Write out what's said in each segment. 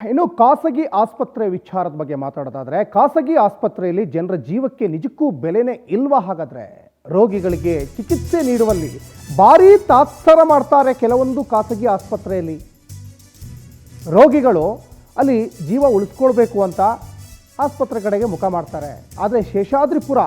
ಇನ್ನು ಖಾಸಗಿ ಆಸ್ಪತ್ರೆ ವಿಚಾರದ ಬಗ್ಗೆ ಮಾತಾಡೋದಾದ್ರೆ ಖಾಸಗಿ ಆಸ್ಪತ್ರೆಯಲ್ಲಿ ಜನರ ಜೀವಕ್ಕೆ ನಿಜಕ್ಕೂ ಬೆಲೆನೇ ಇಲ್ವಾ? ಹಾಗಾದ್ರೆ ರೋಗಿಗಳಿಗೆ ಚಿಕಿತ್ಸೆ ನೀಡುವಲ್ಲಿ ಭಾರೀ ತಾತ್ಸರ ಮಾಡ್ತಾರೆ ಕೆಲವೊಂದು ಖಾಸಗಿ ಆಸ್ಪತ್ರೆಯಲ್ಲಿ. ರೋಗಿಗಳು ಅಲ್ಲಿ ಜೀವ ಉಳಿಸ್ಕೊಳ್ಬೇಕು ಅಂತ ಆಸ್ಪತ್ರೆ ಕಡೆಗೆ ಮುಖ ಮಾಡ್ತಾರೆ. ಆದರೆ ಶೇಷಾದ್ರಿಪುರ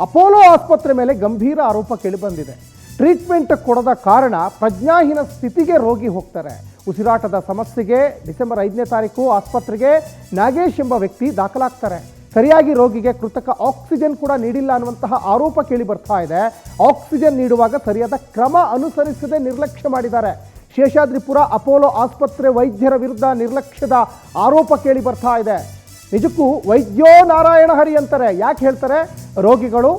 ಅಪೋಲೋ ಆಸ್ಪತ್ರೆ ಮೇಲೆ ಗಂಭೀರ ಆರೋಪ ಕೇಳಿಬಂದಿದೆ. ಟ್ರೀಟ್ಮೆಂಟ್ ಕೊಡದ ಕಾರಣ ಪ್ರಜ್ಞಾಹೀನ ಸ್ಥಿತಿಗೆ ರೋಗಿ ಹೋಗ್ತಾರೆ. ಉಸಿರಾಟದ ಸಮಸ್ಯೆಗೆ ಡಿಸೆಂಬರ್ 5ನೇ ತಾರೀಕು ಆಸ್ಪತ್ರೆಗೆ ನಾಗೇಶ್ ಎಂಬ ವ್ಯಕ್ತಿ ದಾಖಲಾಗ್ತಾರೆ. ಸರಿಯಾಗಿ ರೋಗಿಗೆ ಕೃತಕ ಆಕ್ಸಿಜನ್ ಕೂಡ ನೀಡಿಲ್ಲ ಅನ್ನುವಂತಹ ಆರೋಪ ಕೇಳಿ ಬರ್ತಾ ಇದೆ. ಆಕ್ಸಿಜನ್ ನೀಡುವಾಗ ಸರಿಯಾದ ಕ್ರಮ ಅನುಸರಿಸದೆ ನಿರ್ಲಕ್ಷ್ಯ ಮಾಡಿದ್ದಾರೆ. ಶೇಷಾದ್ರಿಪುರ ಅಪೋಲೋ ಆಸ್ಪತ್ರೆ ವೈದ್ಯರ ವಿರುದ್ಧ ನಿರ್ಲಕ್ಷ್ಯದ ಆರೋಪ ಕೇಳಿ ಬರ್ತಾ ಇದೆ. ನಿಜಕ್ಕೂ ವೈದ್ಯೋ ನಾರಾಯಣ ಹರಿ ಅಂತಾರೆ. ಯಾಕೆ ಹೇಳ್ತಾರೆ? ರೋಗಿಗಳು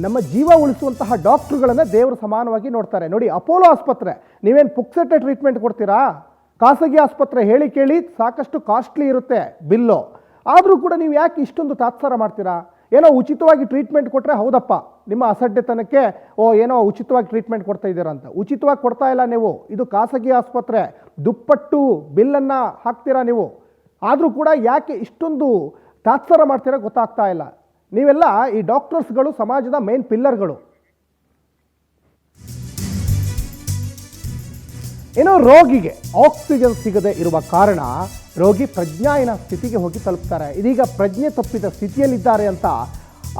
ನಮ್ಮ ಜೀವ ಉಳಿಸುವಂತಹ ಡಾಕ್ಟ್ರುಗಳನ್ನು ದೇವರು ಸಮಾನವಾಗಿ ನೋಡ್ತಾರೆ. ನೋಡಿ, ಅಪೋಲೋ ಆಸ್ಪತ್ರೆ ನೀವೇನು ಪುಕ್ಸಟ್ಟೆ ಟ್ರೀಟ್ಮೆಂಟ್ ಕೊಡ್ತೀರಾ? ಖಾಸಗಿ ಆಸ್ಪತ್ರೆ ಹೇಳಿ ಕೇಳಿ ಸಾಕಷ್ಟು ಕಾಸ್ಟ್ಲಿ ಇರುತ್ತೆ ಬಿಲ್ಲು. ಆದರೂ ಕೂಡ ನೀವು ಯಾಕೆ ಇಷ್ಟೊಂದು ತಾತ್ಸಾರ ಮಾಡ್ತೀರಾ? ಏನೋ ಉಚಿತವಾಗಿ ಟ್ರೀಟ್ಮೆಂಟ್ ಕೊಟ್ಟರೆ ಹೌದಪ್ಪ, ನಿಮ್ಮ ಅಸಡ್ಡೆತನಕ್ಕೆ ಏನೋ ಉಚಿತವಾಗಿ ಟ್ರೀಟ್ಮೆಂಟ್ ಕೊಡ್ತಾ ಇದ್ದೀರಾ ಅಂತ. ಉಚಿತವಾಗಿ ಕೊಡ್ತಾ ಇಲ್ಲ ನೀವು. ಇದು ಖಾಸಗಿ ಆಸ್ಪತ್ರೆ, ದುಪ್ಪಟ್ಟು ಬಿಲ್ಲನ್ನು ಹಾಕ್ತೀರಾ ನೀವು. ಆದರೂ ಕೂಡ ಯಾಕೆ ಇಷ್ಟೊಂದು ತಾತ್ಸಾರ ಮಾಡ್ತೀರಾ ಗೊತ್ತಾಗ್ತಾ ಇಲ್ಲ. ನೀವೆಲ್ಲ ಈ ಡಾಕ್ಟರ್ಸ್ಗಳು ಸಮಾಜದ ಮೇನ್ ಪಿಲ್ಲರ್ಗಳು. ಏನೋ ರೋಗಿಗೆ ಆಕ್ಸಿಜನ್ ಸಿಗದೆ ಇರುವ ಕಾರಣ ರೋಗಿ ಪ್ರಜ್ಞಾಹೀನ ಸ್ಥಿತಿಗೆ ಹೋಗಿ ತಲುಪ್ತಾರೆ. ಇದೀಗ ಪ್ರಜ್ಞೆ ತಪ್ಪಿದ ಸ್ಥಿತಿಯಲ್ಲಿದ್ದಾರೆ ಅಂತ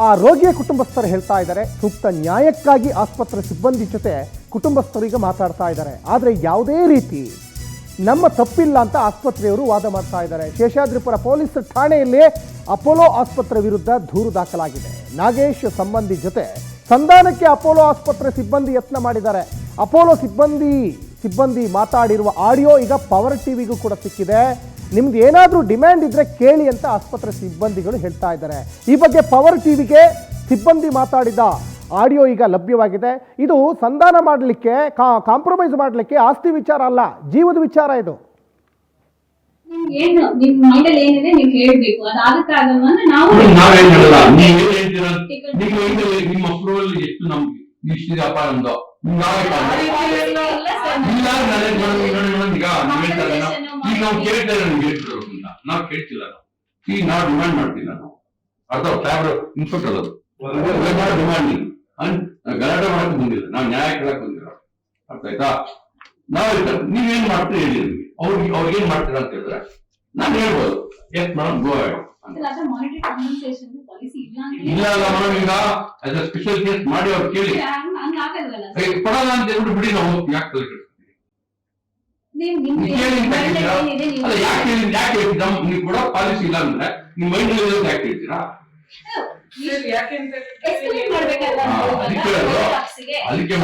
ಆ ರೋಗಿಯ ಕುಟುಂಬಸ್ಥರು ಹೇಳ್ತಾ ಇದ್ದಾರೆ. ಸೂಕ್ತ ನ್ಯಾಯಕ್ಕಾಗಿ ಆಸ್ಪತ್ರೆ ಸಿಬ್ಬಂದಿ ಜೊತೆ ಕುಟುಂಬಸ್ಥರಿಗೆ ಮಾತಾಡ್ತಾ ಇದ್ದಾರೆ. ಆದರೆ ಯಾವುದೇ ರೀತಿ ನಮ್ಮ ತಪ್ಪಿಲ್ಲ ಅಂತ ಆಸ್ಪತ್ರೆಯವರು ವಾದ ಮಾಡ್ತಾ ಇದ್ದಾರೆ. ಶೇಷಾದ್ರಿಪುರ ಪೊಲೀಸ್ ಠಾಣೆಯಲ್ಲಿ ಅಪೋಲೋ ಆಸ್ಪತ್ರೆ ವಿರುದ್ಧ ದೂರು ದಾಖಲಾಗಿದೆ. ನಾಗೇಶ್ ಸಂಬಂಧಿ ಜೊತೆ ಸಂಧಾನಕ್ಕೆ ಅಪೋಲೋ ಆಸ್ಪತ್ರೆ ಸಿಬ್ಬಂದಿ ಯತ್ನ ಮಾಡಿದ್ದಾರೆ. ಅಪೋಲೋ ಸಿಬ್ಬಂದಿ ಮಾತಾಡಿರುವ ಆಡಿಯೋ ಈಗ ಪವರ್ ಟಿವಿಗೂ ಕೂಡ ಸಿಕ್ಕಿದೆ. ನಿಮ್ದು ಏನಾದರೂ ಡಿಮ್ಯಾಂಡ್ ಇದ್ರೆ ಕೇಳಿ ಅಂತ ಆಸ್ಪತ್ರೆ ಸಿಬ್ಬಂದಿಗಳು ಹೇಳ್ತಾ ಇದ್ದಾರೆ. ಈ ಬಗ್ಗೆ ಪವರ್ ಟಿವಿಗೆ ಸಿಬ್ಬಂದಿ ಮಾತಾಡಿದ ಆಡಿಯೋ ಈಗ ಲಭ್ಯವಾಗಿದೆ. ಇದು ಸಂಧಾನ ಮಾಡಲಿಕ್ಕೆ, ಕಾಂಪ್ರಮೈಸ್ ಮಾಡಲಿಕ್ಕೆ ಆಸ್ತಿ ವಿಚಾರ ಅಲ್ಲ, ಜೀವದ ವಿಚಾರ ಇದು. ಗಲಾಟೆ ಮಾಡಕ್ ಬಂದಿಲ್ಲ, ನಾವು ನ್ಯಾಯ ಕೇಳಕ್ ಬಂದಿಲ್ಲ. ಅರ್ಥ ಆಯ್ತಾ? ನಾವ್ ಹೇಳ್ತಾರೆ ನೀವೇನ್ ಮಾಡ್ತೀರಿ ಹೇಳಿ, ಅವ್ರಿಗೆ ಏನ್ ಮಾಡ್ತೀರಾ ಅಂತ ಹೇಳಿದ್ರೆ ನಾನ್ ಹೇಳ್ಬೋದು ಎಸ್ ಮೇಡಮ್ ಗೋ ಹೆಡ್ ಅಂತ. ಇಲ್ಲ ಅಲ್ಲ ಮೇಡಮ್, ಈಗ ಆಸ್ ಅ ಸ್ಪೆಷಲ್ ಕೇಸ್ ಮಾಡಿ ಅವ್ರು ಕೇಳಿ ಕೊಡಲ್ಲ ಅಂತ ಹೇಳ್ಬಿಟ್ಟು ಬಿಡಿ, ನಾವು ಯಾಕೆ ತಲೆ ಕೆಡಿಸ್ತೀವಿ? ಯಾಕೆ ಹೇಳ್ತೀರಾ? ನೀವು ಕೂಡ ಪಾಲಿಸಿ ಇಲ್ಲ ಅಂದ್ರೆ ನಿಮ್ ಮೈಂಡ್ ಯಾಕೆ ಹೇಳ್ತೀರಾ? ಅದಕ್ಕೆ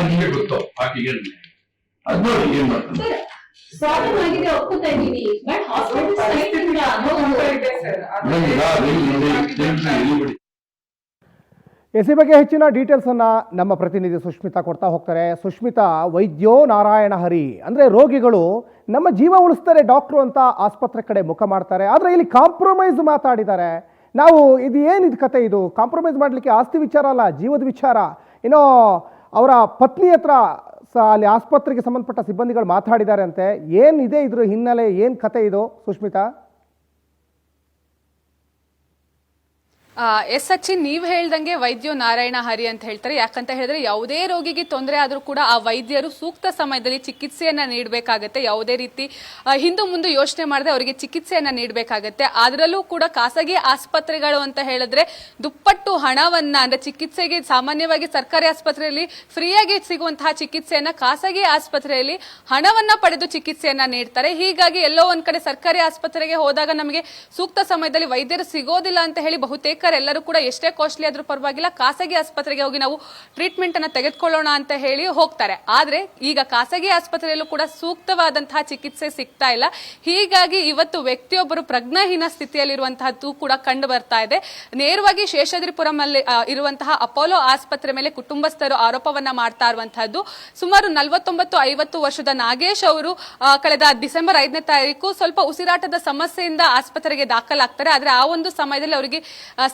ನಿಮಗೆ ಗೊತ್ತು ಆಕೆಗೆ ಅದ್ ನೋಡಿ ಏನ್ ಮಾಡ್ತಾರೆ. ಎಸಿ ಬಗ್ಗೆ ಹೆಚ್ಚಿನ ಡೀಟೇಲ್ಸ್ ಅನ್ನ ನಮ್ಮ ಪ್ರತಿನಿಧಿ ಸುಷ್ಮಿತಾ ಕೊಡ್ತಾ ಹೋಗ್ತಾರೆ. ಸುಷ್ಮಿತಾ, ವೈದ್ಯೋ ನಾರಾಯಣ ಹರಿ ಅಂದ್ರೆ ರೋಗಿಗಳು ನಮ್ಮ ಜೀವ ಉಳಿಸ್ತಾರೆ ಡಾಕ್ಟ್ರು ಅಂತ ಆಸ್ಪತ್ರೆ ಕಡೆ ಮುಖ ಮಾಡ್ತಾರೆ. ಆದರೆ ಇಲ್ಲಿ ಕಾಂಪ್ರಮೈಸ್ ಮಾತಾಡಿದ್ದಾರೆ. ನಾವು ಇದು ಏನಿದು ಕತೆ? ಇದು ಕಾಂಪ್ರಮೈಸ್ ಮಾಡಲಿಕ್ಕೆ ಆಸ್ತಿ ವಿಚಾರ ಅಲ್ಲ, ಜೀವದ ವಿಚಾರ. ಏನೋ ಅವರ ಪತ್ನಿ ಹತ್ರ ಅಲ್ಲಿ ಆಸ್ಪತ್ರೆಗೆ ಸಂಬಂಧಪಟ್ಟ ಸಿಬ್ಬಂದಿಗಳು ಮಾತಾಡಿದ್ದಾರೆ ಅಂತೆ. ಏನಿದೆ ಇದ್ರ ಹಿನ್ನೆಲೆ, ಏನು ಕತೆ ಇದು ಸುಷ್ಮಿತಾ? ಎಸ್ ಸಚಿನ್, ನೀವು ಹೇಳ್ದಂಗೆ ವೈದ್ಯೋ ನಾರಾಯಣ ಹರಿ ಅಂತ ಹೇಳ್ತಾರೆ. ಯಾಕಂತ ಹೇಳಿದ್ರೆ ಯಾವುದೇ ರೋಗಿಗೆ ತೊಂದರೆ ಆದ್ರೂ ಕೂಡ ಆ ವೈದ್ಯರು ಸೂಕ್ತ ಸಮಯದಲ್ಲಿ ಚಿಕಿತ್ಸೆಯನ್ನ ನೀಡಬೇಕಾಗತ್ತೆ. ಯಾವುದೇ ರೀತಿ ಹಿಂದು ಮುಂದೆ ಯೋಚನೆ ಮಾಡದೆ ಅವರಿಗೆ ಚಿಕಿತ್ಸೆಯನ್ನ ನೀಡಬೇಕಾಗತ್ತೆ. ಅದರಲ್ಲೂ ಕೂಡ ಖಾಸಗಿ ಆಸ್ಪತ್ರೆಗಳು ಅಂತ ಹೇಳಿದ್ರೆ ದುಪ್ಪಟ್ಟು ಹಣವನ್ನ, ಅಂದ್ರೆ ಚಿಕಿತ್ಸೆಗೆ ಸಾಮಾನ್ಯವಾಗಿ ಸರ್ಕಾರಿ ಆಸ್ಪತ್ರೆಯಲ್ಲಿ ಫ್ರೀಯಾಗಿ ಸಿಗುವಂತಹ ಚಿಕಿತ್ಸೆಯನ್ನ ಖಾಸಗಿ ಆಸ್ಪತ್ರೆಯಲ್ಲಿ ಹಣವನ್ನ ಪಡೆದು ಚಿಕಿತ್ಸೆಯನ್ನ ನೀಡ್ತಾರೆ. ಹೀಗಾಗಿ ಎಲ್ಲೋ ಒಂದ್ ಕಡೆ ಸರ್ಕಾರಿ ಆಸ್ಪತ್ರೆಗೆ ಹೋದಾಗ ನಮಗೆ ಸೂಕ್ತ ಸಮಯದಲ್ಲಿ ವೈದ್ಯರು ಸಿಗೋದಿಲ್ಲ ಅಂತ ಹೇಳಿ ಬಹುತೇಕ ಎಲ್ಲರೂ ಕೂಡ ಎಷ್ಟೇ ಕಾಸ್ಟ್ಲಿ ಆದ್ರೂ ಪರವಾಗಿಲ್ಲ ಖಾಸಗಿ ಆಸ್ಪತ್ರೆಗೆ ಹೋಗಿ ನಾವು ಟ್ರೀಟ್ಮೆಂಟ್ ಅನ್ನ ತೆಗೆದುಕೊಳ್ಳೋಣ ಅಂತ ಹೇಳಿ ಹೋಗ್ತಾರೆ. ಆದ್ರೆ ಈಗ ಖಾಸಗಿ ಆಸ್ಪತ್ರೆಯಲ್ಲೂ ಕೂಡ ಸೂಕ್ತವಾದಂತಹ ಚಿಕಿತ್ಸೆ ಸಿಗ್ತಾ ಇಲ್ಲ. ಹೀಗಾಗಿ ಇವತ್ತು ವ್ಯಕ್ತಿಯೊಬ್ಬರು ಪ್ರಜ್ಞಾಹೀನ ಸ್ಥಿತಿಯಲ್ಲಿರುವಂತಹದ್ದು ಕೂಡ ಕಂಡು ಬರ್ತಾ ಇದೆ. ನೇರವಾಗಿ ಶೇಷಾದ್ರಿಪುರಂ ಅಲ್ಲಿ ಇರುವಂತಹ ಅಪೋಲೋ ಆಸ್ಪತ್ರೆ ಮೇಲೆ ಕುಟುಂಬಸ್ಥರು ಆರೋಪವನ್ನ ಮಾಡ್ತಾ ಇರುವಂತಹದ್ದು. ಸುಮಾರು 49-50 ವರ್ಷದ ನಾಗೇಶ್ ಅವರು ಕಳೆದ ಡಿಸೆಂಬರ್ 5ನೇ ತಾರೀಕು ಸ್ವಲ್ಪ ಉಸಿರಾಟದ ಸಮಸ್ಯೆಯಿಂದ ಆಸ್ಪತ್ರೆಗೆ ದಾಖಲಾಗ್ತಾರೆ. ಆದ್ರೆ ಆ ಒಂದು ಸಮಯದಲ್ಲಿ ಅವರಿಗೆ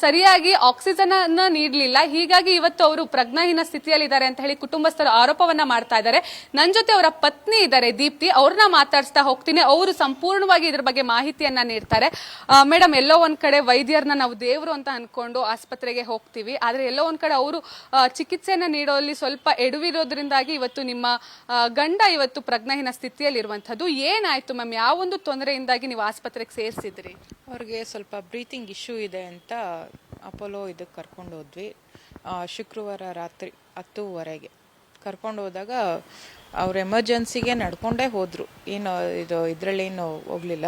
ಸರಿಯಾಗಿ ಆಕ್ಸಿಜನ್ ಅನ್ನ ನೀಡಲಿಲ್ಲ. ಹೀಗಾಗಿ ಇವತ್ತು ಅವರು ಪ್ರಜ್ಞಾಹೀನ ಸ್ಥಿತಿಯಲ್ಲಿದ್ದಾರೆ ಅಂತ ಹೇಳಿ ಕುಟುಂಬಸ್ಥರು ಆರೋಪವನ್ನ ಮಾಡ್ತಾ ಇದ್ದಾರೆ. ನನ್ನ ಜೊತೆ ಅವರ ಪತ್ನಿ ಇದ್ದಾರೆ ದೀಪ್ತಿ, ಅವ್ರನ್ನ ಮಾತಾಡಿಸ್ತಾ ಹೋಗ್ತೀನಿ. ಅವರು ಸಂಪೂರ್ಣವಾಗಿ ಇದ್ರ ಬಗ್ಗೆ ಮಾಹಿತಿಯನ್ನ ನೀಡ್ತಾರೆ. ಮೇಡಮ್, ಎಲ್ಲೋ ಒಂದ್ ಕಡೆ ವೈದ್ಯರನ್ನ ನಾವು ದೇವರು ಅಂತ ಅನ್ಕೊಂಡು ಆಸ್ಪತ್ರೆಗೆ ಹೋಗ್ತೀವಿ, ಆದ್ರೆ ಎಲ್ಲೋ ಒಂದ್ ಕಡೆ ಅವರು ಚಿಕಿತ್ಸೆಯನ್ನ ನೀಡೋಲ್ಲಿ ಸ್ವಲ್ಪ ಎಡವಿರೋದ್ರಿಂದಾಗಿ ಇವತ್ತು ನಿಮ್ಮ ಗಂಡ ಇವತ್ತು ಪ್ರಜ್ಞಾಹೀನ ಸ್ಥಿತಿಯಲ್ಲಿ ಇರುವಂತದ್ದು. ಏನಾಯ್ತು ಮ್ಯಾಮ್? ಯಾವ ಒಂದು ತೊಂದರೆಯಿಂದಾಗಿ ನೀವು ಆಸ್ಪತ್ರೆಗೆ ಸೇರಿಸಿದ್ರಿ? ಅವ್ರಿಗೆ ಸ್ವಲ್ಪ ಬ್ರೀತಿಂಗ್ ಇಶ್ಯೂ ಇದೆ ಅಂತ ಅಪೋಲೋ ಇದಕ್ಕೆ ಕರ್ಕೊಂಡು ಹೋದ್ವಿ. ಶುಕ್ರವಾರ ರಾತ್ರಿ 10:30 ಕರ್ಕೊಂಡು ಹೋದಾಗ ಅವ್ರು ಎಮರ್ಜೆನ್ಸಿಗೆ ನಡ್ಕೊಂಡೇ ಹೋದರು. ಏನು ಇದರಲ್ಲೇನು ಹೋಗಲಿಲ್ಲ.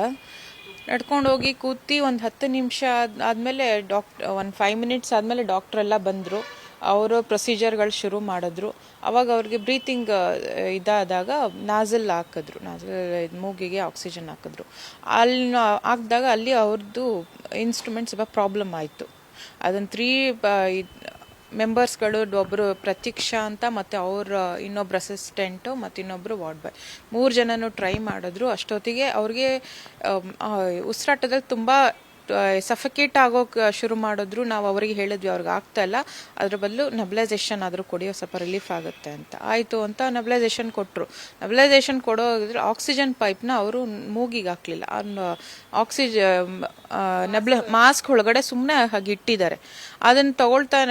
ನಡ್ಕೊಂಡು ಹೋಗಿ ಕೂತಿ ಒಂದು 10 ನಿಮಿಷ ಆದಮೇಲೆ ಒಂದು 5 ಮಿನಿಟ್ಸ್ ಆದಮೇಲೆ ಡಾಕ್ಟ್ರೆಲ್ಲ ಬಂದರು. ಅವರು ಪ್ರೊಸೀಜರ್ಗಳು ಶುರು ಮಾಡಿದ್ರು. ಅವಾಗ ಅವ್ರಿಗೆ ಬ್ರೀತಿಂಗ್ ಇದಾದಾಗ ನಾಜಲ್ ಹಾಕಿದ್ರು, ಮೂಗಿಗೆ ಆಕ್ಸಿಜನ್ ಹಾಕಿದ್ರು. ಅಲ್ಲಿ ಹಾಕಿದಾಗ ಅಲ್ಲಿ ಅವ್ರದ್ದು ಇನ್ಸ್ಟ್ರೂಮೆಂಟ್ ಸ್ವಲ್ಪ ಪ್ರಾಬ್ಲಮ್ ಆಯಿತು. ಅದನ್ನು 3 ಮೆಂಬರ್ಸ್ಗಳು, ಒಬ್ಬರು ಪ್ರತೀಕ್ಷಾ ಅಂತ, ಮತ್ತು ಅವ್ರ ಇನ್ನೊಬ್ರು ಅಸಿಸ್ಟೆಂಟು ಮತ್ತು ಇನ್ನೊಬ್ಬರು ವಾರ್ಡ್ ಬಾಯ್, 3 ಜನನೂ ಟ್ರೈ ಮಾಡಿದ್ರು. ಅಷ್ಟೊತ್ತಿಗೆ ಅವ್ರಿಗೆ ಉಸಿರಾಟದಲ್ಲಿ ತುಂಬ ಸಫಿಕೇಟ್ ಆಗೋಕೆ ಶುರು ಮಾಡಿದ್ರು. ನಾವು ಅವರಿಗೆ ಹೇಳಿದ್ವಿ ಅವ್ರಿಗೆ ಆಗ್ತಾ ಇಲ್ಲ, ಅದ್ರ ಬದಲು ನೆಬ್ಲೈಸೇಷನ್ ಆದರೂ ಕೊಡಿ, ಸ್ವಲ್ಪ ರಿಲೀಫ್ ಆಗುತ್ತೆ ಅಂತ. ಆಯಿತು ಅಂತ ನೆಬ್ಲೈಸೇಷನ್ ಕೊಟ್ಟರು. ನೆಬ್ಲೈಸೇಷನ್ ಕೊಡೋದ್ರೆ ಆಕ್ಸಿಜನ್ ಪೈಪ್ನ ಅವರು ಮೂಗಿಗೆ ಹಾಕಲಿಲ್ಲ. ಮಾಸ್ಕ್ ಒಳಗಡೆ ಸುಮ್ಮನೆ ಹಾಗೆ ಇಟ್ಟಿದ್ದಾರೆ. ಅದನ್ನು ತಗೊಳ್ತಾ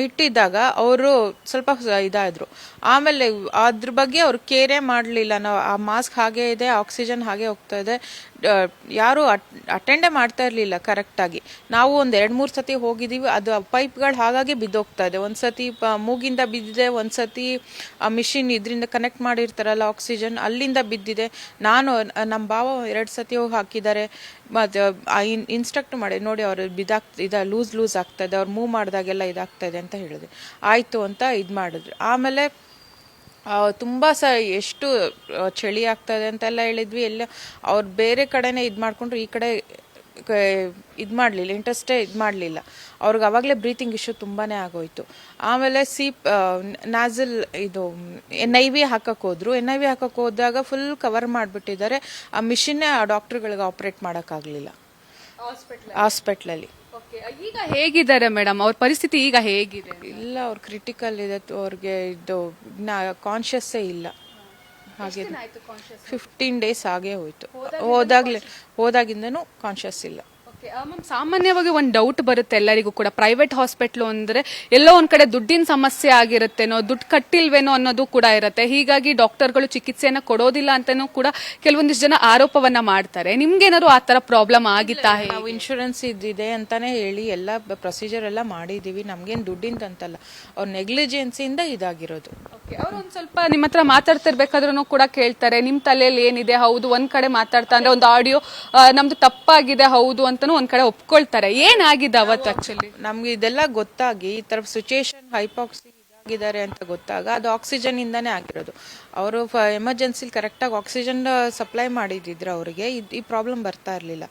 ಇಟ್ಟಿದ್ದಾಗ ಅವರು ಸ್ವಲ್ಪ ಇದಾದ್ರು. ಆಮೇಲೆ ಅದ್ರ ಬಗ್ಗೆ ಅವ್ರು ಕೇರೇ ಮಾಡಲಿಲ್ಲ. ನಾವು ಆ ಮಾಸ್ಕ್ ಹಾಗೇ ಇದೆ, ಆಕ್ಸಿಜನ್ ಹಾಗೆ ಹೋಗ್ತಾ ಇದೆ, ಯಾರು ಅಟೆಂಡೇ ಮಾಡ್ತಾ ಇರಲಿಲ್ಲ ಕರೆಕ್ಟಾಗಿ. ನಾವು ಒಂದು 2-3 ಸತಿ ಹೋಗಿದ್ದೀವಿ. ಅದು ಪೈಪ್ಗಳು ಹಾಗಾಗಿ ಬಿದ್ದೋಗ್ತಾ ಇದೆ. ಒಂದು ಸತಿ ಮೂಗಿಂದ ಬಿದ್ದಿದೆ, ಒಂದು ಸತಿ ಆ ಮಿಷಿನ್ ಇದರಿಂದ ಕನೆಕ್ಟ್ ಮಾಡಿರ್ತಾರಲ್ಲ ಆಕ್ಸಿಜನ್, ಅಲ್ಲಿಂದ ಬಿದ್ದಿದೆ. ನಾನು ನಮ್ಮ ಭಾವ 2 ಸತಿ ಹೋಗಿ ಹಾಕಿದ್ದಾರೆ. ಮತ್ತು ಇನ್ಸ್ಟ್ರಕ್ಟ್ ಮಾಡಿ ನೋಡಿ ಅವರು ಲೂಸ್ ಆಗ್ತಾ ಇದೆ, ಅವ್ರು ಮೂವ್ ಮಾಡಿದಾಗೆಲ್ಲ ಇದಾಗ್ತಾ ಇದೆ ಅಂತ ಹೇಳಿದೆ. ಆಯಿತು ಅಂತ ಇದು ಮಾಡಿದ್ರು. ಆಮೇಲೆ ತುಂಬ ಎಷ್ಟು ಚಳಿ ಆಗ್ತದೆ ಅಂತೆಲ್ಲ ಹೇಳಿದ್ವಿ. ಎಲ್ಲ ಅವ್ರು ಬೇರೆ ಕಡೆನೇ ಇದು ಮಾಡಿಕೊಂಡ್ರು, ಈ ಕಡೆ ಇದು ಮಾಡಲಿಲ್ಲ, ಇಂಟ್ರೆಸ್ಟೇ ಇದು ಮಾಡಲಿಲ್ಲ. ಅವ್ರಿಗೆ ಆವಾಗಲೇ ಬ್ರೀತಿಂಗ್ ಇಶ್ಯೂ ತುಂಬಾ ಆಗೋಯ್ತು. ಆಮೇಲೆ ನಾಜಲ್ NIV ಹಾಕಕ್ಕೆ ಹೋದ್ರು. NIV ಹಾಕಕ್ಕೆ ಹೋದಾಗ ಫುಲ್ ಕವರ್ ಮಾಡಿಬಿಟ್ಟಿದ್ದಾರೆ. ಆ ಮಿಷಿನ್ನೇ ಆ ಡಾಕ್ಟ್ರುಗಳಿಗೆ ಆಪ್ರೇಟ್ ಮಾಡೋಕ್ಕಾಗಲಿಲ್ಲ ಹಾಸ್ಪಿಟ್ಲಲ್ಲಿ. ಈಗ ಹೇಗಿದ್ದಾರೆ ಮೇಡಮ್? ಅವ್ರ ಪರಿಸ್ಥಿತಿ ಈಗ ಹೇಗಿದೆ? ಇಲ್ಲ, ಅವ್ರು ಕ್ರಿಟಿಕಲ್ ಇದೆ. ಅವ್ರಿಗೆ ಕಾನ್ಷಿಯಸ್ಸೇ ಇಲ್ಲ. ಹಾಗೆ 15 ಡೇಸ್ ಆಗೇ ಹೋಯ್ತು. ಹೋದಾಗಿಂದನೂ ಕಾನ್ಷಿಯಸ್ ಇಲ್ಲ. ಮ್ಯಾಮ್, ಸಾಮಾನ್ಯವಾಗಿ ಒಂದು ಡೌಟ್ ಬರುತ್ತೆ ಎಲ್ಲರಿಗೂ ಕೂಡ, ಪ್ರೈವೇಟ್ ಹಾಸ್ಪಿಟ್ಲು ಅಂದ್ರೆ ಎಲ್ಲೋ ಒಂದ್ ಕಡೆ ದುಡ್ಡಿನ ಸಮಸ್ಯೆ ಆಗಿರುತ್ತೇನೋ, ದುಡ್ಡು ಕಟ್ಟಿಲ್ವೇನೋ ಅನ್ನೋದು ಕೂಡ ಇರುತ್ತೆ. ಹೀಗಾಗಿ ಡಾಕ್ಟರ್ಗಳು ಚಿಕಿತ್ಸೆಯನ್ನ ಕೊಡೋದಿಲ್ಲ ಅಂತಾನೂ ಕೂಡ ಕೆಲವೊಂದಿಷ್ಟು ಜನ ಆರೋಪವನ್ನ ಮಾಡ್ತಾರೆ. ನಿಮ್ಗೇನಾದ್ರು ಆ ತರ ಪ್ರಾಬ್ಲಮ್ ಆಗಿತ್ತಾ? ನಾವು ಇನ್ಶೂರೆನ್ಸ್ ಇದ್ದಿದೆ ಅಂತಾನೆ ಹೇಳಿ ಎಲ್ಲ ಪ್ರೊಸೀಜರ್ ಎಲ್ಲ ಮಾಡಿದೀವಿ. ನಮ್ಗೇನು ದುಡ್ಡಿಂದ ಅಂತಲ್ಲ, ಅವ್ರ ನೆಗ್ಲಿಜೆನ್ಸಿಯಿಂದ ಇದಾಗಿರೋದು. ಅವ್ರು ಒಂದ್ ಸ್ವಲ್ಪ ನಿಮ್ಮ ಹತ್ರ ಮಾತಾಡ್ತಿರ್ಬೇಕಾದ್ರೂ ಕೂಡ ಕೇಳ್ತಾರೆ, ನಿಮ್ ತಲೆಯಲ್ಲಿ ಏನಿದೆ, ಹೌದು ಒಂದ್ ಕಡೆ ಮಾತಾಡ್ತಾ ಅಂದ್ರೆ ಒಂದು ಆಡಿಯೋ ನಮ್ದು ತಪ್ಪಾಗಿದೆ ಹೌದು ಅಂತಾನು ಒಂದ್ ಕಡೆ ಒಪ್ಕೊಳ್ತಾರೆ. ಏನಾಗಿದೆ ಅವತ್ತು? ಆಕ್ಚುಲಿ ನಮ್ಗೆ ಇದೆಲ್ಲ ಗೊತ್ತಾಗಿ ಈ ತರ ಸಿಚುಯೇಷನ್ ಹೈಪಾಕ್ಸಿ ಇದಾಗಿದ್ದಾರೆ ಅಂತ ಗೊತ್ತಾಗ ಅದು ಆಕ್ಸಿಜನ್ ಇಂದಾನೇ ಆಗಿರೋದು. ಅವರು ಎಮರ್ಜೆನ್ಸಿಲಿ ಕರೆಕ್ಟಾಗಿ ಆಕ್ಸಿಜನ್ ಸಪ್ಲೈ ಮಾಡಿದ್ರು, ಅವರಿಗೆ ಈ ಪ್ರಾಬ್ಲಮ್ ಬರ್ತಾ ಇರಲಿಲ್ಲ.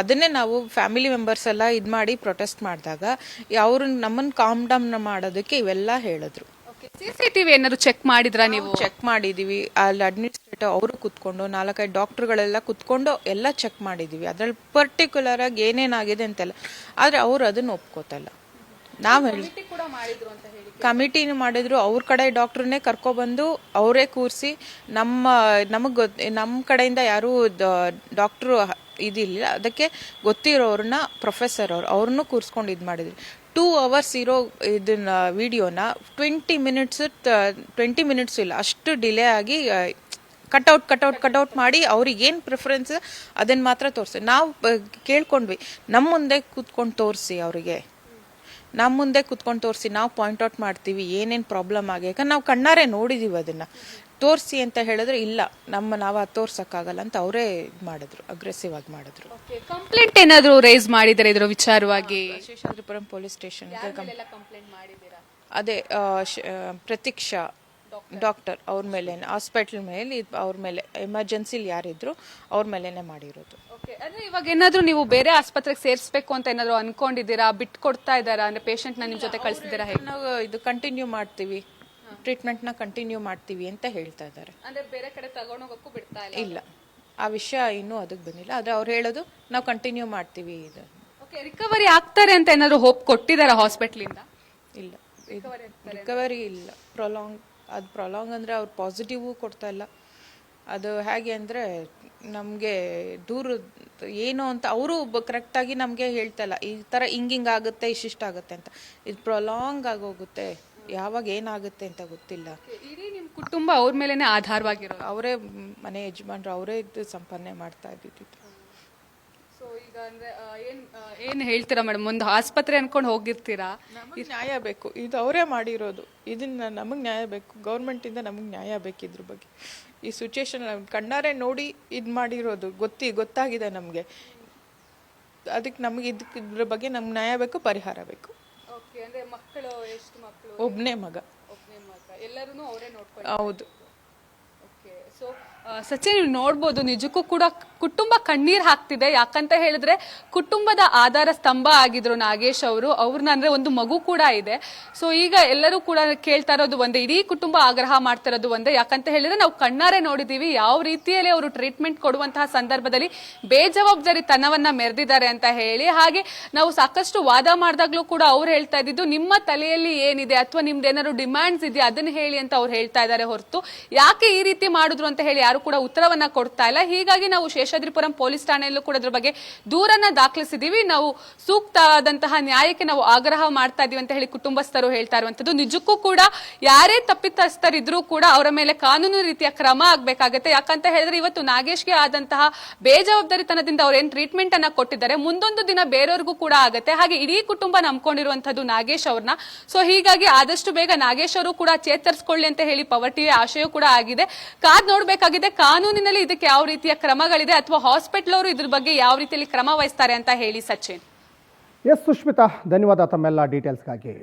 ಅದನ್ನೇ ನಾವು ಫ್ಯಾಮಿಲಿ ಮೆಂಬರ್ಸ್ ಎಲ್ಲ ಇದು ಮಾಡಿ ಪ್ರೊಟೆಸ್ಟ್ ಮಾಡಿದಾಗ ಅವರು ನಮ್ಮನ್ನು ಕಾಮ್ ಡೌನ್ ಮಾಡೋದಕ್ಕೆ ಇವೆಲ್ಲ ಹೇಳಿದ್ರು. CCTV ಏನಾದ್ರು ಚೆಕ್ ಮಾಡಿದ್ರಾ ನೀವು? ಚೆಕ್ ಮಾಡಿದೀವಿ. ಅಲ್ಲಿ ಅಡ್ಮಿನಿಸ್ಟ್ರೇಟರ್ ಅವರು ಕುತ್ಕೊಂಡು 4-5 ಡಾಕ್ಟರ್ಗಳೆಲ್ಲ ಕುತ್ಕೊಂಡು ಎಲ್ಲ ಚೆಕ್ ಮಾಡಿದೀವಿ. ಅದ್ರಲ್ಲಿ ಪರ್ಟಿಕ್ಯುಲರ್ ಆಗಿ ಏನೇನಾಗಿದೆ ಅಂತೆಲ್ಲ. ಆದ್ರೆ ಅವ್ರು ಅದನ್ನ ಒಪ್ಕೋತಲ್ಲ. ನಾವ್ ಕಮಿಟಿನೂ ಮಾಡಿದ್ರು. ಅವ್ರ ಕಡೆ ಡಾಕ್ಟರ್ನೇ ಕರ್ಕೊಬಂದು ಅವರೇ ಕೂರಿಸಿ ನಮ್ಮ ಕಡೆಯಿಂದ ಯಾರು ಡಾಕ್ಟ್ರು ಇದಿಲ್ಲ, ಅದಕ್ಕೆ ಗೊತ್ತಿರೋರನ್ನ ಪ್ರೊಫೆಸರ್ ಅವ್ರನ್ನೂ ಕೂರಿಸ್ಕೊಂಡು ಇದು ಮಾಡಿದ್ವಿ. 2 hours ಇರೋ ಇದನ್ನ ವಿಡಿಯೋನ 20 ಮಿನಿಟ್ಸ್ ಇಲ್ಲ, ಅಷ್ಟು ಡಿಲೇ ಆಗಿ ಕಟ್ಔಟ್ ಮಾಡಿ ಅವ್ರಿಗೆ ಏನು ಪ್ರಿಫರೆನ್ಸ್ ಅದನ್ನ ಮಾತ್ರ ತೋರಿಸಿ. ನಾವು ಕೇಳ್ಕೊಂಡ್ವಿ, ನಮ್ಮ ಮುಂದೆ ಕೂತ್ಕೊಂಡು ತೋರಿಸಿ, ಅವರಿಗೆ ನಮ್ಮ ಮುಂದೆ ಕೂತ್ಕೊಂಡು ತೋರಿಸಿ, ನಾವು ಪಾಯಿಂಟ್ ಔಟ್ ಮಾಡ್ತೀವಿ ಏನೇನು ಪ್ರಾಬ್ಲಮ್ ಆಗಿ. ಯಾಕಂದ್ರೆ ನಾವು ಕಣ್ಣಾರೆ ನೋಡಿದೀವಿ, ಅದನ್ನ ತೋರಿಸಿ ಅಂತ ಹೇಳಿದ್ರೆ ಇಲ್ಲ, ನಾವು ಅದು ತೋರ್ಸಕ್ಕಾಗಲ್ಲ ಅಂತ ಅವರೇ ಮಾಡಿದ್ರು, ಅಗ್ರೆಸಿವ್ ಆಗಿ ಮಾಡಿದ್ರು. ಕಂಪ್ಲೇಂಟ್ ಏನಾದ್ರು ರೇಸ್ ಮಾಡಿದ್ದಾರೆ ಇದ್ರ ವಿಚಾರವಾಗಿ? ಶೇಷಾದ್ರಿಪುರಂ ಪೊಲೀಸ್ ಸ್ಟೇಷನ್ ಅದೇ ಪ್ರತೀಕ್ಷಾ ಡಾಕ್ಟರ್ ಅವ್ರ ಮೇಲೆ, ಹಾಸ್ಪಿಟಲ್ ಮೇಲೆ, ಅವ್ರ ಮೇಲೆ ಎಮರ್ಜೆನ್ಸಿಲಿ ಯಾರಿದ್ರು ಅವ್ರ ಮೇಲೆನೆ ಮಾಡಿರೋದು. ಅಂದ್ರೆ ಇವಾಗ ಏನಾದ್ರು ನೀವು ಬೇರೆ ಆಸ್ಪತ್ರೆಗೆ ಸೇರಿಸಬೇಕು ಅಂತ ಏನಾದ್ರು ಅನ್ಕೊಂಡಿದ್ದೀರಾ? ಬಿಟ್ಟು ಕೊಡ್ತಾ ಇದ್ದಾರಾ? ಅಂದ್ರೆ ಪೇಷಂಟ್ ನ ನಿಮ್ ಜೊತೆ ಕಳಿಸಿದ್ದೀರಾ? ನಾವು ಇದು ಕಂಟಿನ್ಯೂ ಮಾಡ್ತೀವಿ, ಟ್ರೀಟ್ಮೆಂಟ್ ನ ಕಂಟಿನ್ಯೂ ಮಾಡ್ತೀವಿ ಅಂತ ಹೇಳ್ತಾ ಇದ್ದಾರೆ. ಅಂದ್ರೆ ಬೇರೆ ಕಡೆ ತಗೊಂಡೋಗಕ್ಕೂ ಬಿಡ್ತಾ ಇಲ್ಲ? ಇಲ್ಲ, ಆ ವಿಷಯ ಇನ್ನೂ ಅದಕ್ಕೆ ಬಂದಿಲ್ಲ. ಆದ್ರೆ ಅವ್ರು ಹೇಳೋದು ನಾವು ಕಂಟಿನ್ಯೂ ಮಾಡ್ತೀವಿ. ಇದು ರಿಕವರಿ ಆಗ್ತಾರೆ ಅಂತ ಏನಾದ್ರು ಹೋಪ್ ಕೊಟ್ಟಿದಾರ ಹಾಸ್ಪಿಟ್ಲಿಂದ? ಇಲ್ಲ, ರಿಕವರಿ ಇಲ್ಲ. ಪ್ರೊಲಾಂಗ್ ಅಂದರೆ ಅವ್ರು ಪಾಸಿಟಿವ್ ಕೊಡ್ತಾ ಇಲ್ಲ. ಅದು ಹೇಗೆ ಅಂದರೆ ನಮಗೆ ದೂರ ಏನು ಅಂತ ಅವರು ಕರೆಕ್ಟಾಗಿ ನಮಗೆ ಹೇಳ್ತಾ ಇಲ್ಲ. ಈ ಥರ ಹಿಂಗಿಂಗ್ ಆಗುತ್ತೆ, ಇಷ್ಟಾಗುತ್ತೆ ಅಂತ. ಇದು ಪ್ರೊಲಾಂಗ್ ಆಗೋಗುತ್ತೆ, ಯಾವಾಗ ಏನಾಗುತ್ತೆ ಅಂತ ಗೊತ್ತಿಲ್ಲ. ಇಡೀ ನಿಮ್ಮ ಕುಟುಂಬ ಅವ್ರ ಮೇಲೇನೆ ಆಧಾರವಾಗಿರೋದು? ಅವರೇ ಮನೆ ಯಜಮಾನ್ರು, ಅವರೇ ಇದು ಸಂಪಾದನೆ ಮಾಡ್ತಾ ಇದ್ದಿದ್ದು. ಸೊ ಈಗ ಅಂದ್ರೆ ಏನ್ ಹೇಳ್ತೀರಾ ಮೇಡಮ್? ಒಂದು ಆಸ್ಪತ್ರೆ ಅನ್ಕೊಂಡು ಹೋಗಿರ್ತೀರಾ, ನಮಗೆ ನ್ಯಾಯ ಬೇಕು. ಇದು ಅವರೇ ಮಾಡಿರೋದು, ಇದನ್ನ ನಮಗೆ ನ್ಯಾಯ ಬೇಕು. ಗೌರ್ಮೆಂಟಿಂದ ನಮಗೆ ನ್ಯಾಯ ಬೇಕು. ಇದ್ರ ಬಗ್ಗೆ ಈ ಸಿಚುವೇಶನ್ ಕಣ್ಣಾರೆ ನೋಡಿ ಇದು ಮಾಡಿರೋದು ಗೊತ್ತಾಗಿದೆ ನಮಗೆ. ಅದಕ್ಕೆ ನಮಗೆ ಇದ್ರ ಬಗ್ಗೆ ನಮ್ಗೆ ನ್ಯಾಯ ಬೇಕು, ಪರಿಹಾರ ಬೇಕು. ಓಕೆ, ಅಂದ್ರೆ ಮಕ್ಕಳು ಎಷ್ಟು ಮಕ್ಕಳು? ಒಬ್ಬನೇ ಮಗ. ಎಲ್ಲರೂ ಅವರೇ ನೋಡ್ಕೊಂಡು? ಹೌದು. ಓಕೆ, ಸೊ ಸಚಿನ್, ನೀವು ನೋಡ್ಬೋದು ನಿಜಕ್ಕೂ ಕೂಡ ಕುಟುಂಬ ಕಣ್ಣೀರ್ ಹಾಕ್ತಿದೆ. ಯಾಕಂತ ಹೇಳಿದ್ರೆ ಕುಟುಂಬದ ಆಧಾರ ಸ್ತಂಭ ಆಗಿದ್ರು ನಾಗೇಶ್ ಅವರು. ಅವ್ರನ್ನ ಅಂದ್ರೆ ಒಂದು ಮಗು ಕೂಡ ಇದೆ. ಸೊ ಈಗ ಎಲ್ಲರೂ ಕೂಡ ಕೇಳ್ತಾ ಇರೋದು ಒಂದೇ, ಇಡೀ ಕುಟುಂಬ ಆಗ್ರಹ ಮಾಡ್ತಾ ಇರೋದು ಒಂದೇ. ಯಾಕಂತ ಹೇಳಿದ್ರೆ ನಾವು ಕಣ್ಣಾರೆ ನೋಡಿದೀವಿ ಯಾವ ರೀತಿಯಲ್ಲಿ ಅವರು ಟ್ರೀಟ್ಮೆಂಟ್ ಕೊಡುವಂತಹ ಸಂದರ್ಭದಲ್ಲಿ ಬೇಜವಾಬ್ದಾರಿತನವನ್ನ ಮೆರೆದಿದ್ದಾರೆ ಅಂತ ಹೇಳಿ. ಹಾಗೆ ನಾವು ಸಾಕಷ್ಟು ವಾದ ಮಾಡಿದಾಗ್ಲೂ ಕೂಡ ಅವ್ರು ಹೇಳ್ತಾ ಇದ್ದಿದ್ದು, ನಿಮ್ಮ ತಲೆಯಲ್ಲಿ ಏನಿದೆ ಅಥವಾ ನಿಮ್ದು ಏನಾದ್ರು ಡಿಮ್ಯಾಂಡ್ಸ್ ಇದೆಯಾ ಅದನ್ನ ಹೇಳಿ ಅಂತ ಅವ್ರು ಹೇಳ್ತಾ ಇದ್ದಾರೆ ಹೊರತು ಯಾಕೆ ಈ ರೀತಿ ಮಾಡಿದ್ರು ಅಂತ ಹೇಳಿ ಯಾರು ಕೂಡ ಉತ್ತರವನ್ನ ಕೊಡ್ತಾ ಇಲ್ಲ. ಹೀಗಾಗಿ ನಾವು ಶೇಷಾದ್ರಿಪುರಂ ಪೊಲೀಸ್ ಠಾಣೆಯಲ್ಲೂ ಕೂಡ ಇದ್ರ ಬಗ್ಗೆ ದೂರನ್ನ ದಾಖಲಿಸಿದೀವಿ. ನಾವು ಸೂಕ್ತವಾದಂತಹ ನ್ಯಾಯಕ್ಕೆ ನಾವು ಆಗ್ರಹ ಮಾಡ್ತಾ ಇದೀವಿ ಅಂತ ಹೇಳಿ ಕುಟುಂಬಸ್ಥರು ಹೇಳ್ತಾ ಇರುವಂತದ್ದು. ನಿಜಕ್ಕೂ ಕೂಡ ಯಾರೇ ತಪ್ಪಿತಸ್ಥರಿದ್ರೂ ಕೂಡ ಅವರ ಮೇಲೆ ಕಾನೂನು ರೀತಿಯ ಕ್ರಮ ಆಗ್ಬೇಕಾಗತ್ತೆ. ಯಾಕಂತ ಹೇಳಿದ್ರೆ ಇವತ್ತು ನಾಗೇಶ್ಗೆ ಆದಂತಹ ಬೇಜವಾಬ್ದಾರಿತನದಿಂದ ಅವ್ರೇನ್ ಟ್ರೀಟ್ಮೆಂಟ್ ಅನ್ನ ಕೊಟ್ಟಿದ್ದಾರೆ, ಮುಂದೊಂದು ದಿನ ಬೇರೆಯವ್ರಿಗೂ ಕೂಡ ಆಗತ್ತೆ. ಹಾಗೆ ಇಡೀ ಕುಟುಂಬ ನಂಬ್ಕೊಂಡಿರುವಂತದ್ದು ನಾಗೇಶ್ ಅವ್ರನ್ನ. ಸೊ ಹೀಗಾಗಿ ಆದಷ್ಟು ಬೇಗ ನಾಗೇಶ್ ಅವರು ಕೂಡ ಚೇತರಿಸಿಕೊಳ್ಳಿ ಅಂತ ಹೇಳಿ ಪವರ್ ಟಿವಿ ಆಶಯ ಕೂಡ ಆಗಿದೆ. ಕಾದ್ ನೋಡ್ಬೇಕಾಗಿದೆ ಕಾನೂನಿನಲ್ಲಿ ಇದಕ್ಕೆ ಯಾವ ರೀತಿಯ ಕ್ರಮಗಳಿದೆ ಅಥವಾ ಹಾಸ್ಪಿಟಲ್ ಅವರು ಇದ್ರ ಬಗ್ಗೆ ಯಾವ ರೀತಿಯಲ್ಲಿ ಕ್ರಮ ವಹಿಸ್ತಾರೆ ಅಂತ ಹೇಳಿ. ಸಚಿನ್. ಎಸ್ ಸುಷ್ಮಿತಾ, ಧನ್ಯವಾದ ತಮ್ಮೆಲ್ಲ ಡೀಟೇಲ್ಸ್ಗಾಗಿ.